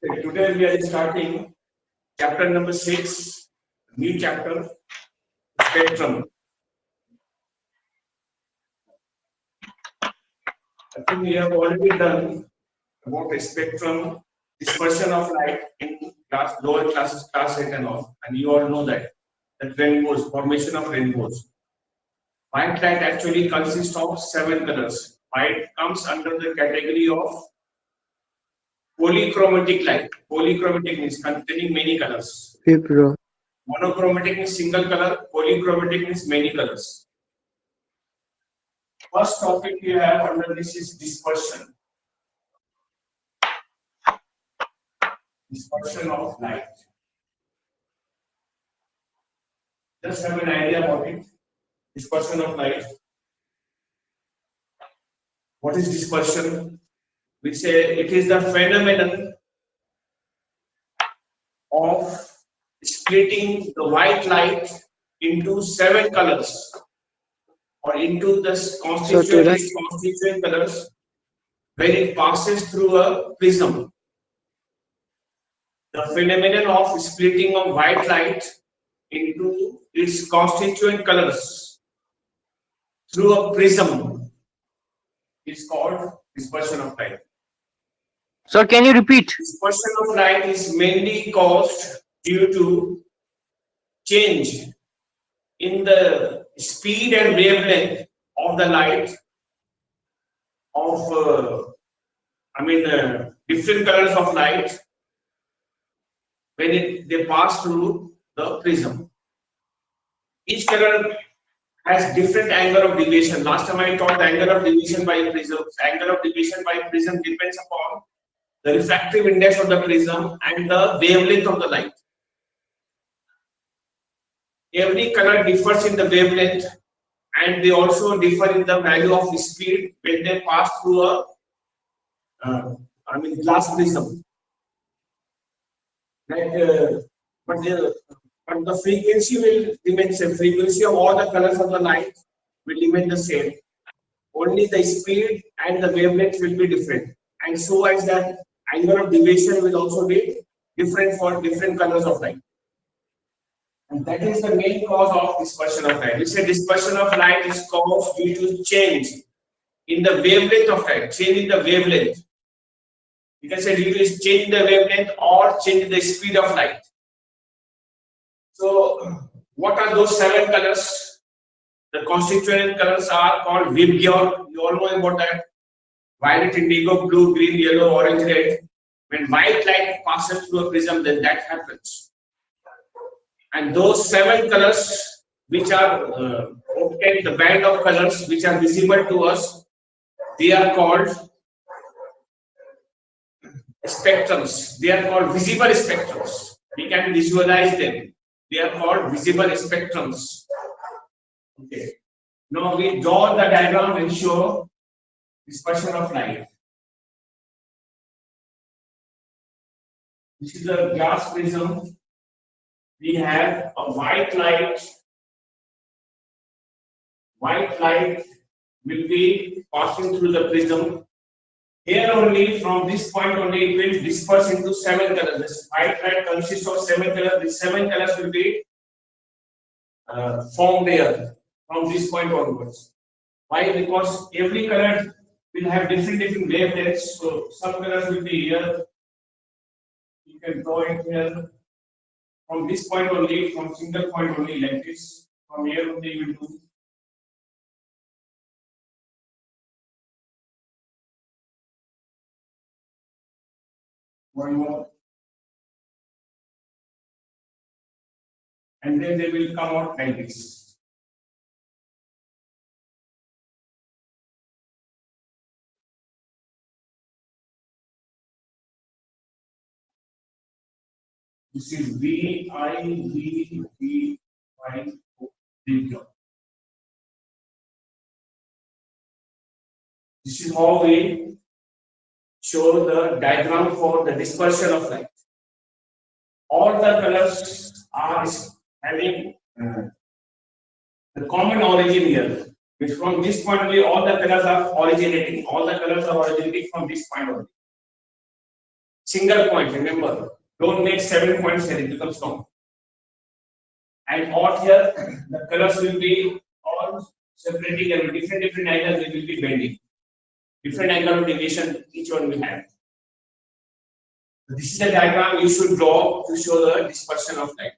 Okay, today we are starting chapter number 6, new chapter, spectrum. I think we have already done about a spectrum, dispersion of light in lower classes, class 8 and all, and you all know that rainbows, formation of rainbows. White light actually consists of 7 colors. White comes under the category of polychromatic light. Polychromatic means containing many colors. Monochromatic means single color. Polychromatic means many colors. First topic we have under this is dispersion. Dispersion of light. Just have an idea about it. Dispersion of light. What is dispersion? We say it is the phenomenon of splitting the white light into 7 colors or into the constituent colors when it passes through a prism. The phenomenon of splitting of white light into its constituent colors through a prism is called dispersion of light. Sir, can you repeat? Dispersion of light is mainly caused due to change in the speed and wavelength of the light of different colors of light when they pass through the prism. Each color has different angle of deviation. Last time I taught the angle of deviation by prism. Angle of deviation by prism depends upon the refractive index of the prism and the wavelength of the light. Every color differs in the wavelength and they also differ in the value of speed when they pass through a glass prism. But the frequency will remain same. Frequency of all the colors of the light will remain the same. Only the speed and the wavelength will be different. And so as that angle of deviation will also be different for different colors of light. And that is the main cause of dispersion of light. We say dispersion of light is caused due to change in the wavelength of light. Change in the wavelength. You can say due to change in the wavelength or change in the speed of light. So, what are those 7 colors? The constituent colors are called Vibgyor. You all know about that. Violet, indigo, blue, green, yellow, orange, red. When white light passes through a prism, then that happens. And those 7 colors, which are obtained, the band of colors which are visible to us, they are called spectrums. They are called visible spectrums. We can visualize them. They are called visible spectrums. Okay. Now we draw the diagram and show dispersion of light. This is the glass prism. We have a white light. White light will be passing through the prism. Here only, from this point only, it will disperse into 7 colors. This white light consists of 7 colors. These 7 colors will be formed there from this point onwards. Why? Because every color will have different wavelengths. So some colors will be here. You can draw it here. From this point only, from single point only, like this. From here only you will do. One more. And then they will come out like this. This is VIVVI. This is how we show the diagram for the dispersion of light. All the colors are having the common origin here. Which from this point only, all the colors are originating. All the colors are originating from this point only. Single point, remember. Don't make 7 points here, it becomes long. And out here, the colors will be all separating and different angles they will be bending. Different angle of deviation each one will have. This is the diagram you should draw to show the dispersion of light.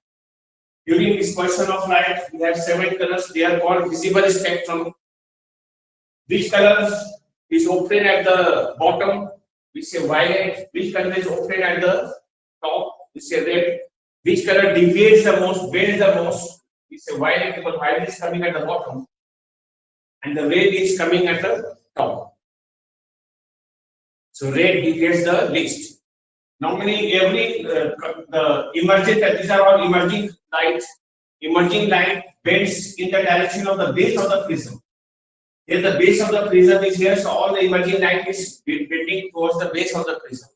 During dispersion of light, we have 7 colors. They are called visible spectrum. Which colors is open at the bottom? We say violet. Which color is open at the top? We say red. Which color deviates the most, bends the most? We say violet, because violet is coming at the bottom, and the red is coming at the top. So red deviates the least. Normally, every the emerging, these are all emerging light. Emerging light bends in the direction of the base of the prism. Here, the base of the prism is here, so all the emerging light is bending towards the base of the prism.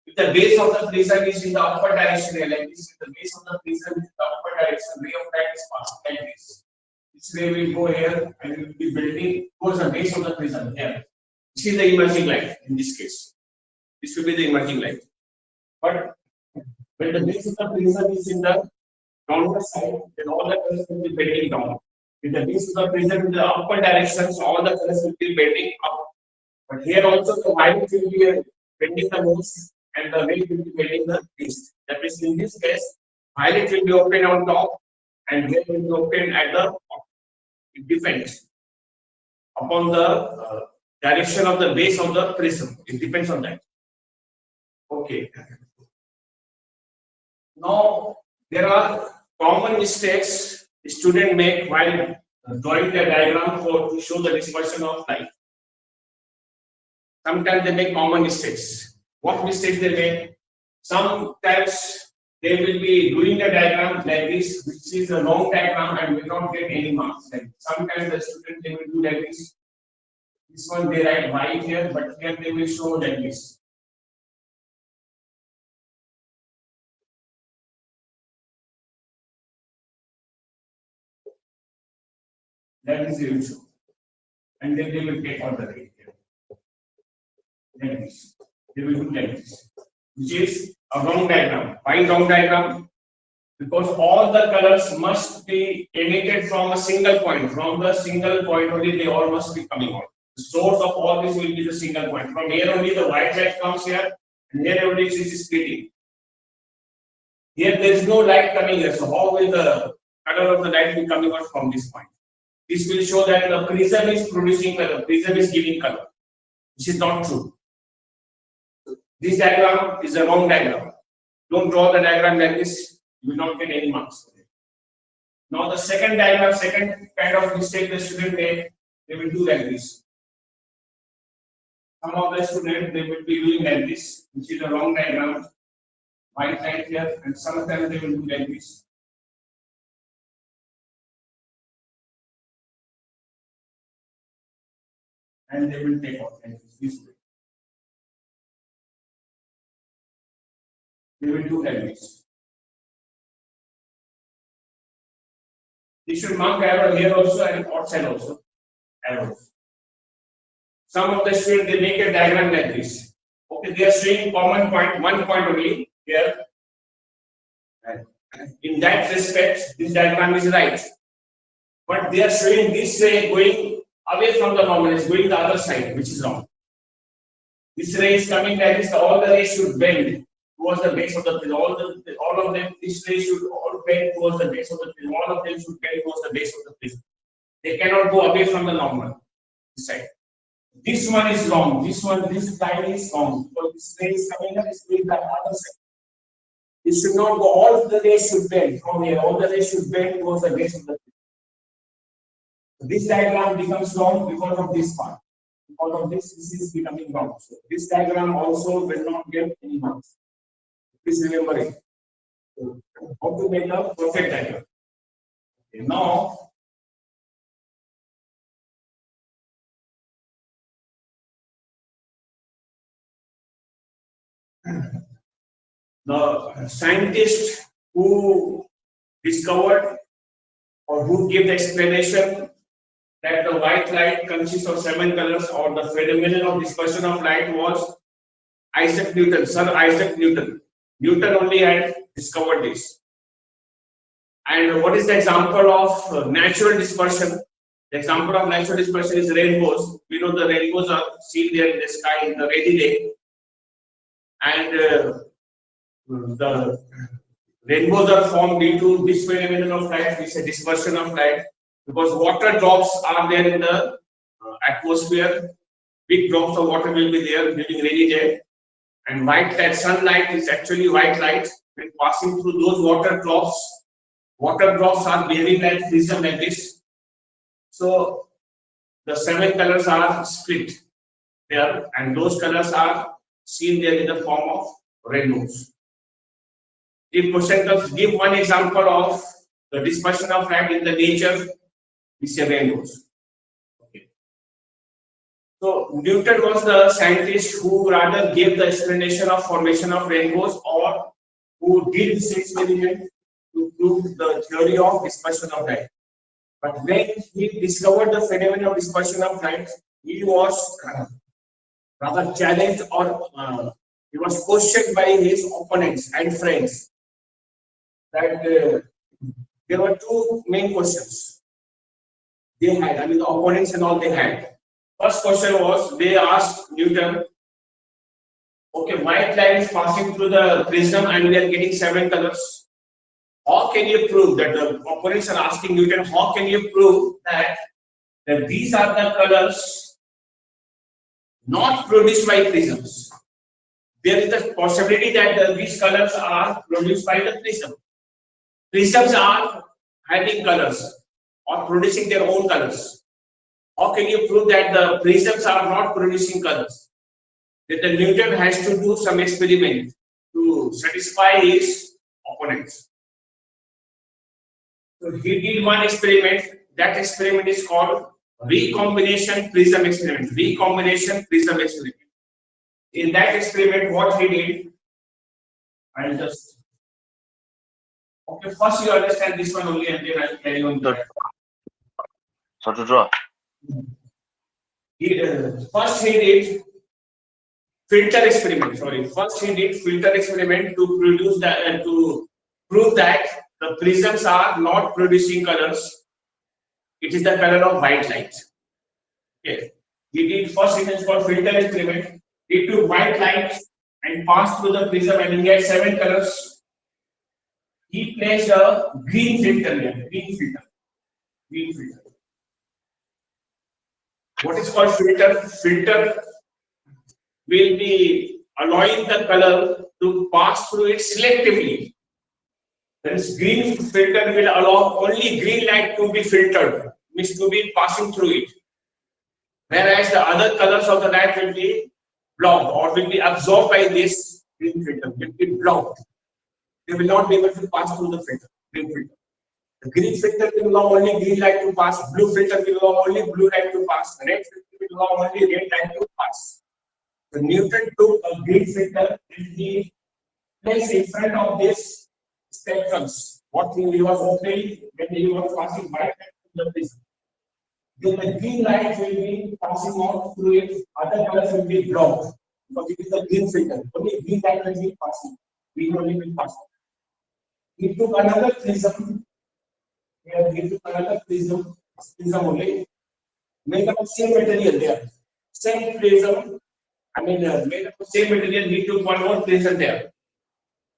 If the base of the prism is in the upper direction, like this, if the base of the prism is in the upper direction, ray of light is passing like this. This ray will go here and it will be bending towards the base of the prism here. This is the emerging light in this case. This will be the emerging light. But when the base of the prism is in the downward side, then all the colors will be bending down. If the base of the prism in the upper direction, so all the colors will be bending up. But here also the violet will be bending the most, and the red will be bending the least. That is, in this case, violet will be open on top, and red will be open at the bottom. It depends upon the direction of the base of the prism. It depends on that. Okay. Now there are common mistakes students make while drawing the diagram to show the dispersion of light. Sometimes they make common mistakes. What mistakes they make? Sometimes they will be doing the diagram like this, which is a long diagram and will not get any marks. Like sometimes the student they will do like this. This one they write white here, but here they will show like this. That is the issue. And then they will take out the ray here. Like this. They will do like this. Which is a wrong diagram. Why wrong diagram? Because all the colors must be emitted from a single point. From the single point only they all must be coming out. The source of all this will be the single point. From here only the white light comes here, and here only it is splitting. Here there is no light coming here. So how will the color of the light be coming out from this point? This will show that the prism is producing color, prism is giving color. This is not true. This diagram is a wrong diagram. Don't draw the diagram like this, you will not get any marks. Now the second diagram, second kind of mistake the student made, they will do like this. Some of the students they will be doing like this, which is a wrong diagram. White light here, and sometimes they will do like this. And they will take out like this way. They will do like this. They should mark arrow here also and outside also. Arrows. Some of the students they make a diagram like this. Okay, they are showing common point, one point only here. And in that respect, this diagram is right. But they are showing this way going away from the normal, is going the other side, which is wrong. This ray is coming like this, all the rays should bend towards the base of the prism. All of them, this ray should all bend towards the base of the prism. All of them should bend towards the base of the prism. They cannot go away from the normal side. This one is wrong. This line is wrong. So this ray is coming up, is going the other side. It should not go. All of the rays should bend from here. All the rays should bend towards the base of the prism. This diagram becomes wrong because of this part. Because of this is becoming wrong. So this diagram also will not get any marks. Please remember it. So, how to make a perfect diagram. Okay, now, the scientist who discovered or who gave the explanation that the white light consists of 7 colors, or the phenomenon of dispersion of light was Isaac Newton, Sir Isaac Newton. Newton only had discovered this. And what is the example of natural dispersion? The example of natural dispersion is rainbows. We know the rainbows are seen there in the sky in the rainy day. And the rainbows are formed due to this phenomenon of light, which is a dispersion of light, because water drops are there in the atmosphere. Big drops of water will be there during rainy day, and white light, sunlight is actually white light. When passing through those water drops are behaving like prism like this. So the 7 colors are split there, and those colors are seen there in the form of rainbows. If question comes, give one example of the dispersion of light in the nature, we say rainbows. Okay. So Newton was the scientist who rather gave the explanation of formation of rainbows, or who did this experiment to prove the theory of dispersion of light. But when he discovered the phenomenon of dispersion of light, he was rather challenged, or he was questioned by his opponents and friends. That there were 2 main questions they had. I mean, the opponents and all they had. First question was, they asked Newton, okay, white light is passing through the prism and we are getting 7 colors. How can you prove that? The opponents are asking Newton, how can you prove that these are the colors not produced by prisms? There is the possibility that these colors are produced by the prism. Prisms are having colors or producing their own colors. How can you prove that the prisms are not producing colors? That the Newton has to do some experiment to satisfy his opponents. So he did one experiment. That experiment is called recombination prism experiment. Recombination prism experiment. In that experiment, what he did, I'll just. Okay, first you understand this one only, and then I'll carry on. So to draw. First he did filter experiment. Sorry, first he did filter experiment to produce that to prove that the prisms are not producing colors. It is the color of white light. Okay, he did first it is called filter experiment. He took white light and passed through the prism, and he get 7 colors. He placed a green filter here. Green filter. Green filter. What is called filter? Filter will be allowing the color to pass through it selectively. This green filter will allow only green light to be filtered, means to be passing through it. Whereas the other colors of the light will be blocked or will be absorbed by this green filter, will be blocked. They will not be able to pass through the filter, green filter. The green filter will allow only green light to pass, blue filter will allow only blue light to pass, red filter will allow only red light to pass. So Newton took a green filter and he placed in front of this spectrums. What he was opening when he was passing white light through the prism. Then the green light will be passing out through it, other colors will be blocked because it is a green filter. Only green light will be passing, green only will pass. He took another prism. Here he took another prism only, made up of same material there. Same prism, made up of same material, he took one more prism there.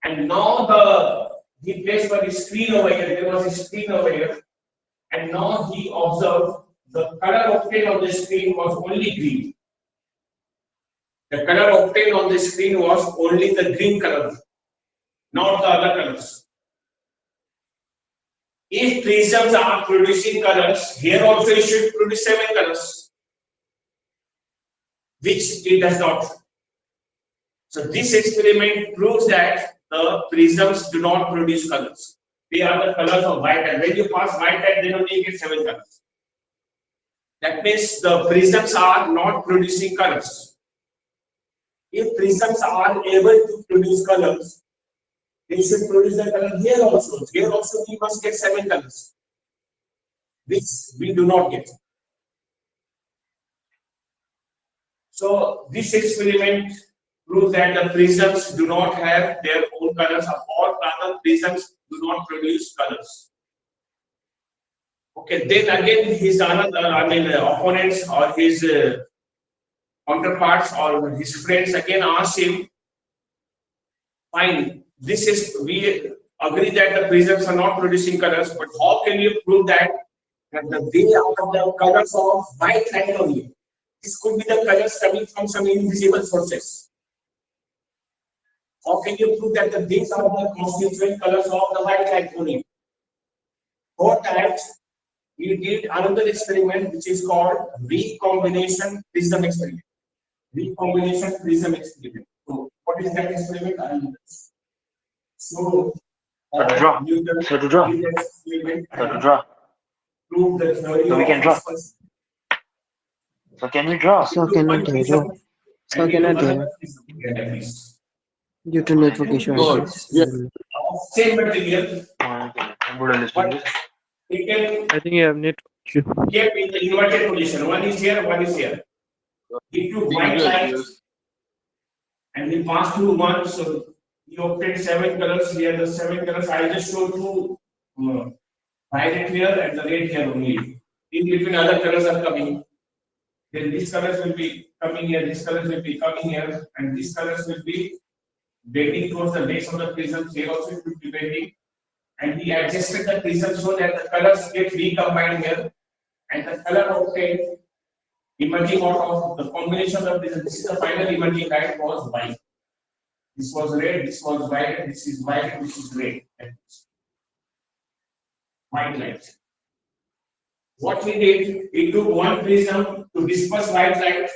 And now he placed one screen over here, there was a screen over here. And now he observed the color obtained on the screen was only green. The color obtained on the screen was only the green color, not the other colors. If prisms are producing colors, here also it should produce 7 colors, which it does not. So this experiment proves that the prisms do not produce colors. They are the colors of white light. When you pass white light, then only you get 7 colors. That means the prisms are not producing colors. If prisms are able to produce colors, they should produce the color here also. Here also we must get 7 colors, which we do not get. So this experiment proves that the prisms do not have their own colors, or rather prisms do not produce colors. Okay, then again his opponents or his counterparts or his friends again asked him, fine, we agree that the prisms are not producing colors, but how can you prove that they are the colors of white light only? This could be the colors coming from some invisible sources. How can you prove that these are the constituent colors of the white light only? For that, we did another experiment which is called recombination prism experiment. Recombination prism experiment. So, what is that experiment? I will show. So to draw. Prove the theory so we can draw. So can we draw? So cannot draw. So cannot draw. Due to network issue. Same material. We can I think you have network issue. keep in the inverted position. One is here, one is here. He took white lines and we passed through one. So he obtained 7 colors here. The 7 colors I just showed you. Violet here and the red here only. In between, other colors are coming. Then these colors will be coming here. These colors will be coming here, and these colors will be bending towards the base of the prism. They also will be bending. And we adjusted the prism so that the colors get recombined here, and the color obtained emerging out of the combination of prism. This is the final emerging light was white. This was red. This was white. This is white. This is red. White light. What he did, he took one prism to disperse white light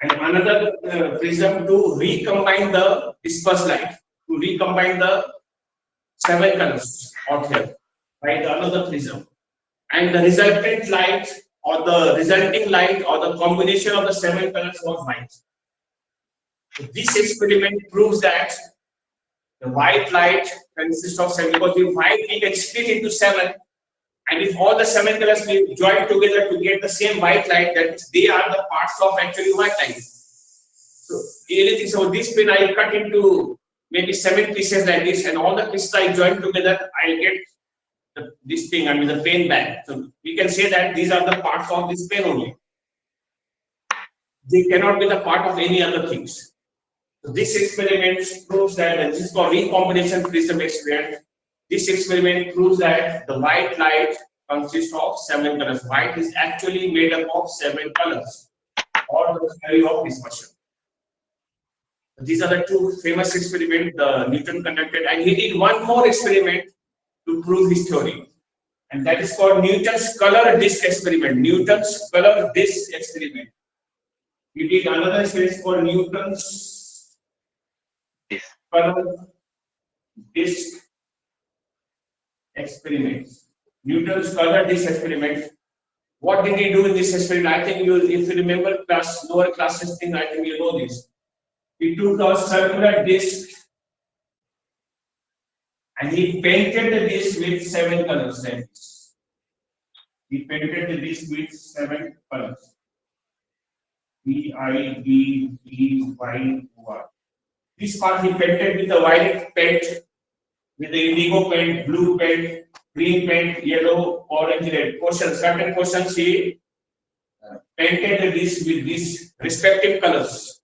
and another prism to recombine the dispersed light, to recombine the 7 colors out here by the another prism. And the resultant light or the resulting light or the combination of the 7 colors was white. So this experiment proves that the white light consists of 7, because the white we can split into 7, and if all the 7 colors we join together to get the same white light, that they are the parts of actually white light. So anything, so this pin I cut into maybe 7 pieces like this, and all the pieces I join together, I'll get this thing, the pen back. So we can say that these are the parts of this pen only. They cannot be the part of any other things. So this experiment proves that, and this is called recombination prism experiment. This experiment proves that the white light consists of 7 colors. White is actually made up of 7 colors, or the theory of dispersion. These are the 2 famous experiments Newton conducted, and he did one more experiment to prove his theory, and that is called Newton's color disk experiment. Newton's color disk experiment. He did another experiment called Newton's color disk experiment. Newton's color disk experiment. What did he do in this experiment? I think if you remember lower classes thing, I think you know this. He took a circular disk and he painted the disk with 7 colors. He painted the disk with 7 colors. B-I-D-E-Y-O-R. This part he painted with the violet paint, with the indigo paint, blue paint, green paint, yellow, orange, red. Certain portions he painted the disk with these respective colors.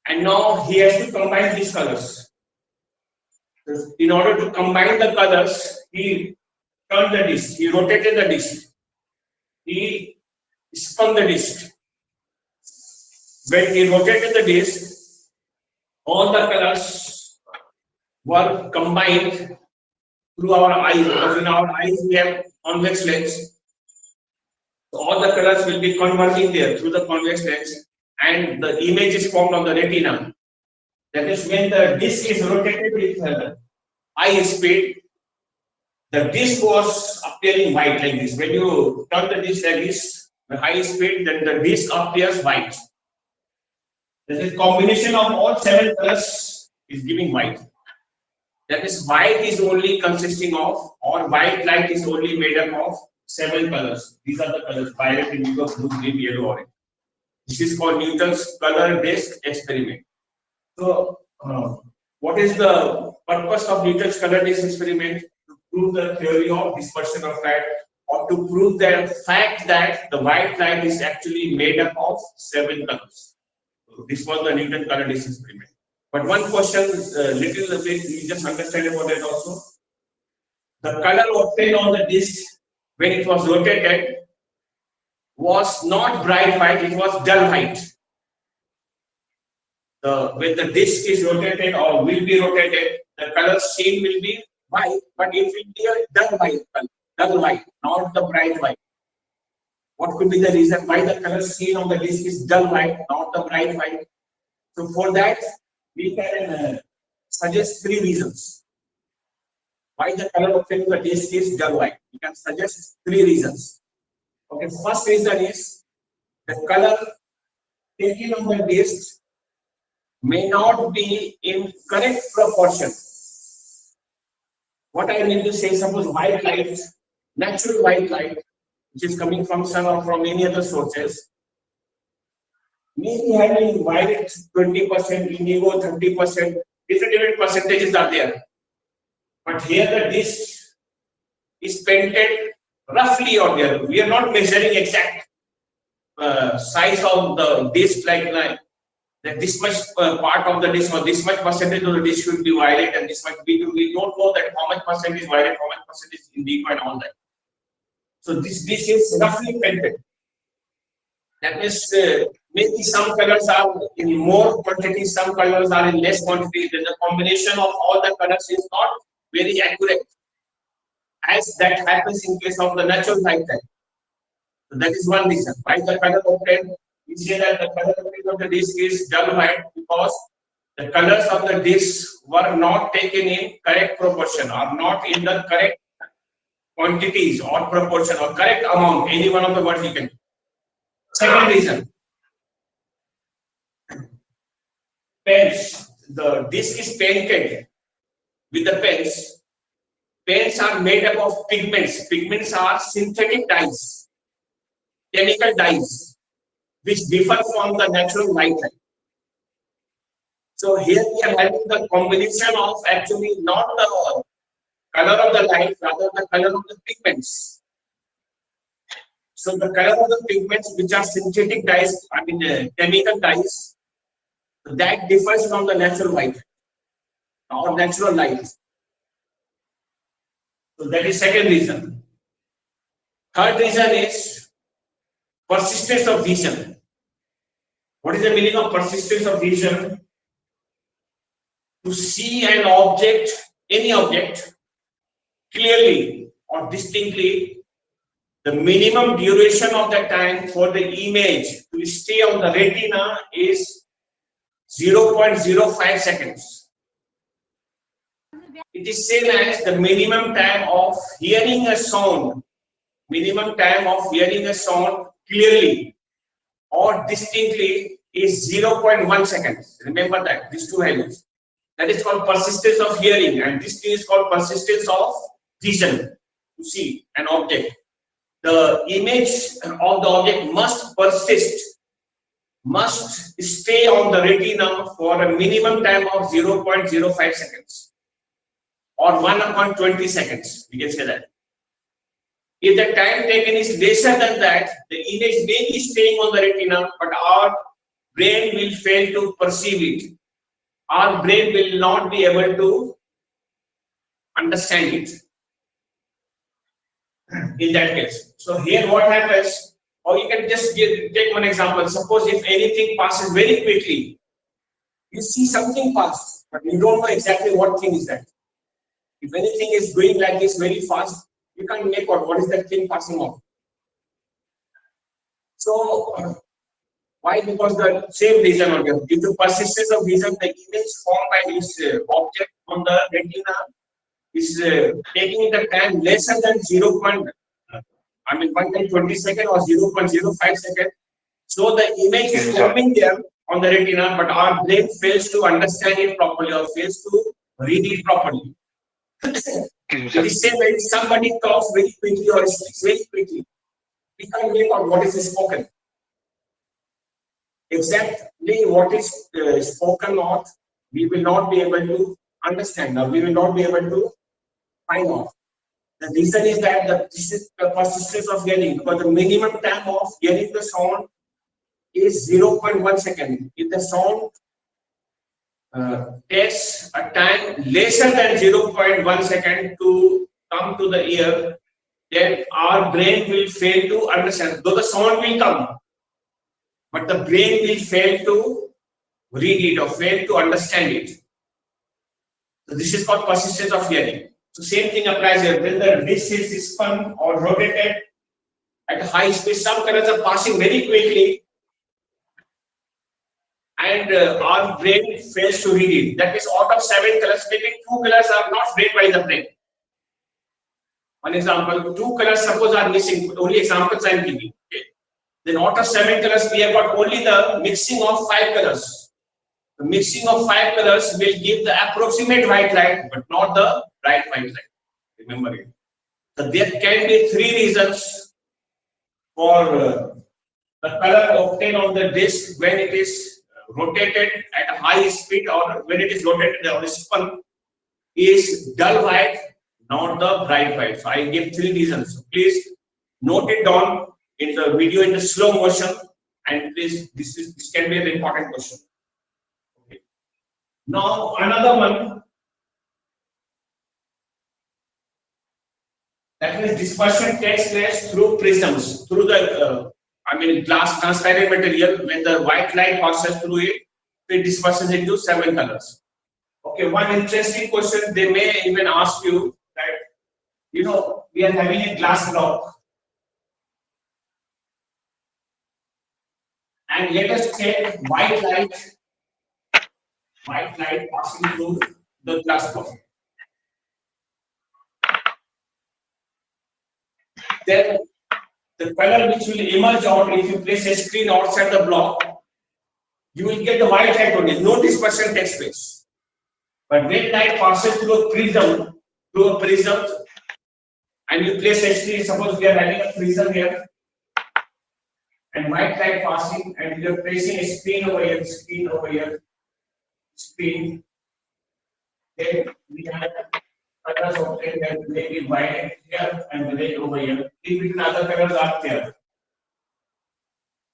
And now he has to combine these colors. In order to combine the colors, he turned the disk, he rotated the disk, he spun the disk. When he rotated the disk, all the colors were combined through our eyes, because in our eyes we have convex lens. So all the colors will be converging there through the convex lens, and the image is formed on the retina. That is, when the disk is rotated with high speed, the disk was appearing white like this. When you turn the disk like this, the high speed, then the disk appears white. That is, combination of all 7 colors is giving white. That is, white is only consisting of, or white light is only made up of 7 colors. These are the colors: violet, indigo, blue, green, yellow, orange. This is called Newton's color disk experiment. So, what is the purpose of Newton's color disk experiment? To prove the theory of dispersion of light, or to prove the fact that the white light is actually made up of 7 colors. So this was the Newton color disk experiment. But one question, little bit, you just understand about that also. The color obtained on the disk when it was rotated was not bright white, it was dull white. When the disk is rotated or will be rotated, the color seen will be white, but it will be a dull white color, dull white, not the bright white. What could be the reason why the color seen on the disk is dull white, not the bright white? So for that, we can suggest 3 reasons why the color obtained on the disk is dull white. We can suggest 3 reasons. Okay, first reason is the color taken on the disk may not be in correct proportion. What I mean to say, suppose white light, natural white light, which is coming from sun or from any other sources, may be having violet 20%, indigo 30%, different percentages are there. But here the disk is painted roughly or there. We are not measuring exact size of the disk like that this much part of the disk or this much percentage of the disk should be violet and this much we don't know that how much percent is violet, how much percent is indigo and all that. So this disk is roughly painted. That means maybe some colors are in more quantity, some colors are in less quantity. Then the combination of all the colors is not very accurate, as that happens in case of the natural light type. So that is one reason why the color obtained. We say that the color of the disk is dull white because the colors of the disk were not taken in correct proportion or not in the correct quantities or proportion or correct amount. Any one of the words you can. Second reason, pens. The disk is painted with the pens. Pens are made up of pigments. Pigments are synthetic dyes, chemical dyes, which differ from the natural white light. So here we are having the combination of actually not the color of the light, rather the color of the pigments. So the color of the pigments, which are synthetic dyes, I mean chemical dyes, that differs from the natural white or natural light. So that is second reason. Third reason is persistence of vision. What is the meaning of persistence of vision? To see an object, any object, clearly or distinctly, the minimum duration of the time for the image to stay on the retina is 0.05 seconds. It is same as the minimum time of hearing a sound, clearly or distinctly is 0.1 seconds. Remember that, these two values. That is called persistence of hearing, and this is called persistence of vision, to see an object. The image of the object must persist, must stay on the retina for a minimum time of 0.05 seconds or 1/20 seconds, we can say that. If the time taken is lesser than that, the image may be staying on the retina, but our brain will fail to perceive it. Our brain will not be able to understand it in that case. So here what happens, or you can just take one example. Suppose if anything passes very quickly, you see something pass, but you don't know exactly what thing is that. If anything is going like this very fast, you can't make out what is that thing passing off. So why? Because the same reason only. Due to persistence of vision, the image formed by this object on the retina is taking the time lesser than 120 seconds or 0.05 seconds. So the image is forming there on the retina, but our brain fails to understand it properly or fails to read it properly. It is same when somebody talks very quickly or speaks very quickly. We can't make out what is spoken. exactly what is spoken out, we will not be able to understand, or we will not be able to find out. The reason is that this is the persistence of hearing, because the minimum time of hearing the sound is 0.1 second. If the sound takes a time lesser than 0.1 second to come to the ear, then our brain will fail to understand. Though the sound will come, but the brain will fail to read it or fail to understand it. So this is called persistence of hearing. So same thing applies here. When the disc is spun or rotated at high speed, some colors are passing very quickly, and our brain fails to read it. That is, out of 7 colors, maybe 2 colors are not read by the brain. One example, 2 colors suppose are missing. Only examples I am giving. Okay. Then out of 7 colors, we have got only the mixing of 5 colors. The mixing of 5 colors will give the approximate white light, but not the bright white light. Remember it. So there can be 3 reasons for the color obtained on the disc when it is rotated at a high speed, or when it is rotated or spun, is dull white, not the bright white. So I give 3 reasons. So please note it down in the video in the slow motion, and please this can be an important question. Okay. Now another one, that means dispersion takes place through prisms, through the glass transparent material. When the white light passes through it, it disperses into 7 colors. Okay, one interesting question they may even ask you that, we are having a glass block, and let us take white light passing through the glass block. Then the color which will emerge out if you place a screen outside the block, you will get the white light only. No dispersion takes place. But when light passes through a prism, and you place a screen, suppose we are having a prism here, and white light passing, and you are placing a screen over here, then we have colors obtained, and maybe white here and red over here. In between other colors are there.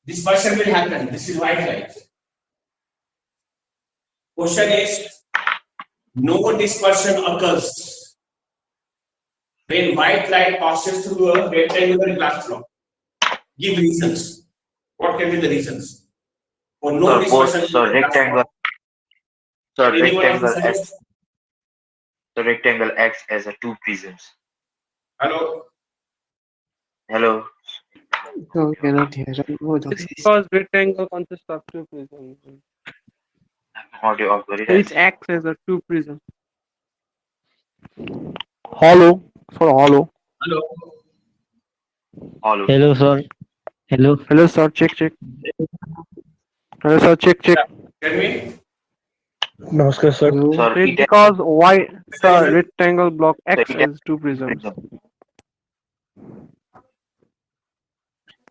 Dispersion will happen. This is white light. Question is, no dispersion occurs when white light passes through a rectangular glass block. Give reasons. What can be the reasons for no dispersion? Rectangle acts as a 2 prisms. Hello. So cannot hear. Because rectangle consists of 2 prisms. Audio of It acts as a 2 prism. Hollow. For hollow. Hello. Hello, sir. Hello. Hello, sir. Check. Hello, sir. Check. Tell me. Namaskar, sir. Sir, It's because white rectangle block acts as 2 prisms.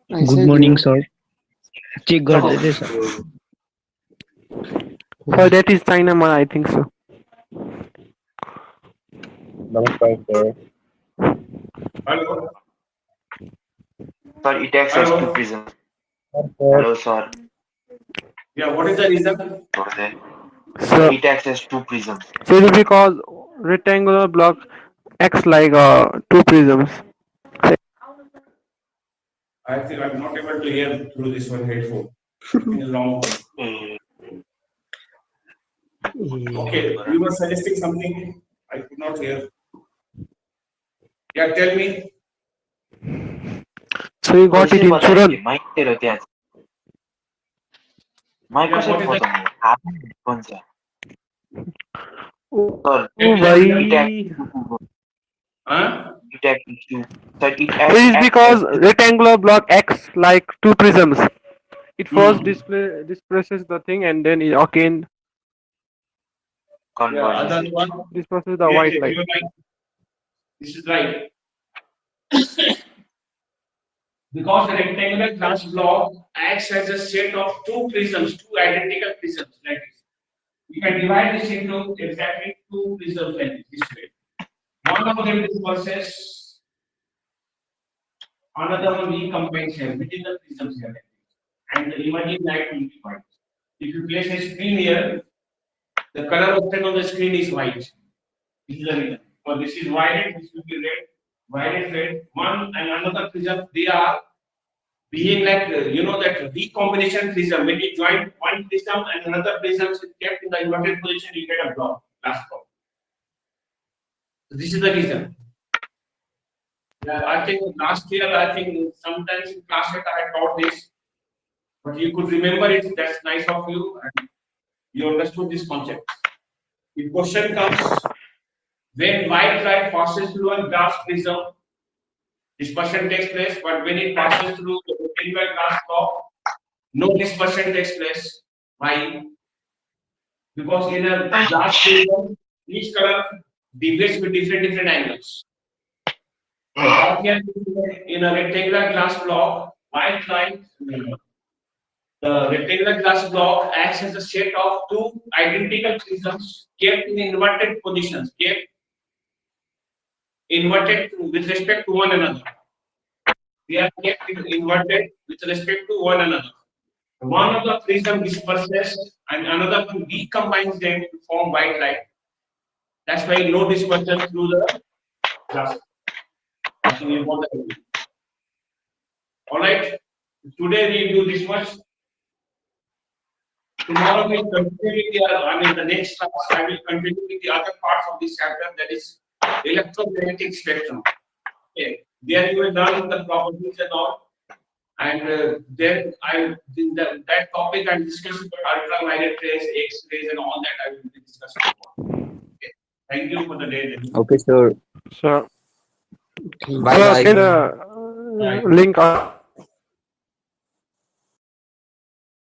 Good morning, sir. Check got this, sir. So that is Chinaman, I think so. Namaskar, sir. Hello. Sir, it acts as 2 prisms. Hello, sir. Yeah, what is the reason? So It acts as 2 prisms. it is because rectangular block acts like 2 prisms. I think I'm not able to hear through this one headphone. It is long. Okay, you were suggesting something. I could not hear. Yeah, tell me. So you got it in children. Sir, It is because rectangular block acts like 2 prisms. It first disperses the thing, and then it again Other one. disperses the white light. This is right. Because the rectangular glass block acts as a set of two prisms, two identical prisms like this. You can divide this into exactly two prisms like this way. One of them disperses, another one recombines here within the prisms here, and the emerging light will be white. If you place a screen here, the color obtained on the screen is white. This is the reason. For this is violet, this will be red, violet, red. One and another prism, they are being like that recombination prism. When you join one prism and another prism is kept in the inverted position, you get a block, glass block. So this is the reason. Yeah, I think last year, sometimes in class I had taught this, but you could remember it. That's nice of you, and you understood this concept. The question comes: when white light passes through a glass prism, dispersion takes place, but when it passes through the rectangular glass block, no dispersion takes place. Why? Because in a glass prism, each color deviates with different angles. So here in a rectangular glass block, white light, the rectangular glass block acts as a set of two identical prisms kept in inverted positions, kept inverted with respect to one another. They are kept inverted with respect to one another. One of the prism disperses and another recombines them to form white light. That's why no dispersion through the glass. All right. Today we do this much. Tomorrow we continue with the next class. I will continue with the other parts of this chapter, that is electromagnetic spectrum. Okay. There you will learn the properties and all. And then that topic I discussed about ultraviolet rays, X-rays, and all that I will be discussing. Okay. Thank you for the day. Okay, sir. So, Bye bye. can link